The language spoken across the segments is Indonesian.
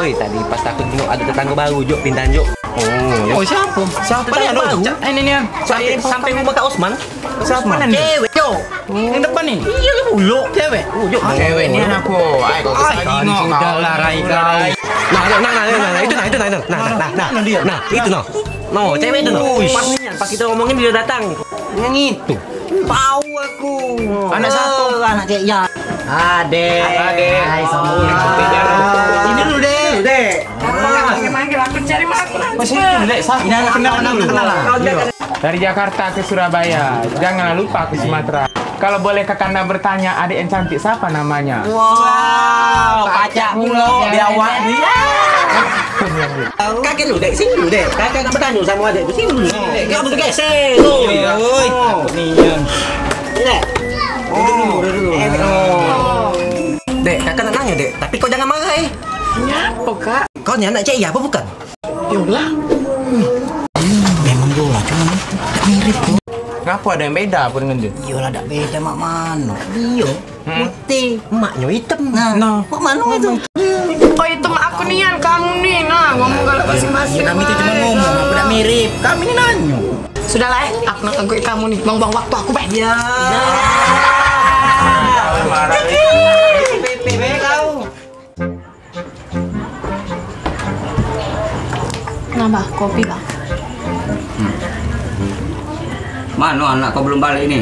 Oi, tadi pas aku tengok ada tetangga baru Jok pindahan Jok. Oh, siapa? Siapa nih? Baru. Ini nih. Sampai rumah Kak Osman. Siapa nih? Cewek Jok. Yang depan nih. Iya kan bulu. Cewek. Jok. Cewek ini aku. Ayo kau kesal dingok. Sudah lah Rai. Nah, itu nah. No, cewek itu no. Pas nih, pas kita ngomongin dia datang. Yang itu. Tahu aku. Anak siapa? Anak cewek ya. Ade. Hai semua. Ini dulu deh. Manggil aku cari makan. Masih itu, Dek. Ini anak kenalan. Dari Jakarta ke Surabaya, janganlah lupa ke Sumatera. Kalau boleh Kakanda bertanya, adik yang cantik siapa namanya? Wow, pacak mulu biawak nih. Kakek dulu deh, sini dulu deh. Kakek nak bertanya sama adik, sini dulu. Kau betul gesek. Oi. Nih. Dek. Duduk dulu. Dek, kakak nak nanya dek, tapi kau jangan marah Apa kak? Kau ni anak cik ya apa bukan? Yolah. Memang yolah, cuma mirip kok. Ngapa ada yang beda apa dengan dia? Yolah tak beda mak mano. Iyo, putih, maknya hitam. Nah, mak mano itu. Oh itu mak aku nian, kamu nih. Nah, ngomong kalau masing-masing. Kami itu cuma ngomong, aku tak mirip. Kami ni nanya. Sudahlah aku nak gangguin kamu nih. Buang-buang waktu aku, Bang. Ya. Pepe kau. Nambah kopi, Bang. Mana anak kau belum balik ini?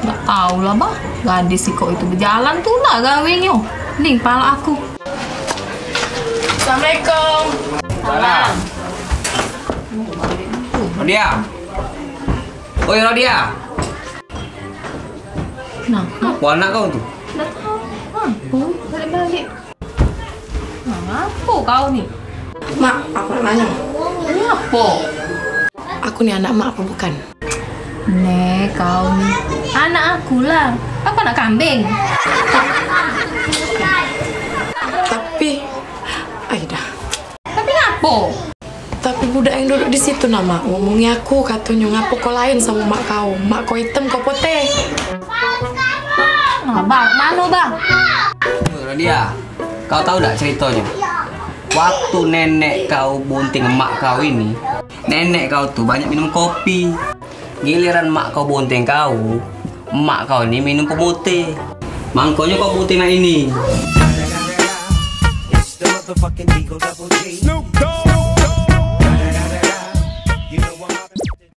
Nggak tahu lah, Bang. Gadis si kok itu berjalan tuh lah gawingnya. Nih, pala aku. Assalamualaikum. Salam. Rodia. Oi Rodia. Nah, Apa anak kau tuh? nggak tahu. Mampu, balik-balik. Nah, ngapu kau nih? Mak, aku nak nanya. Ngapu? Aku nih anak mak apa bukan? Nek, kau nih. Anak aku lah. Aku anak kambing. Tapi, Aida. Tapi ngapu? Tapi budak yang duduk di situ nama ngomongnya aku katanya ngapu kau lain sama mak kau. Mak kau hitam kau putih. Nah, bang, mana bang? Rodia. Kau tahu tak ceritanya? Waktu nenek kau bunting emak kau ini, nenek kau tuh banyak minum kopi. Giliran emak kau bunting kau, emak kau ini minum pemutih. Mangkonya kau putih nah ini. Snoop Dogg.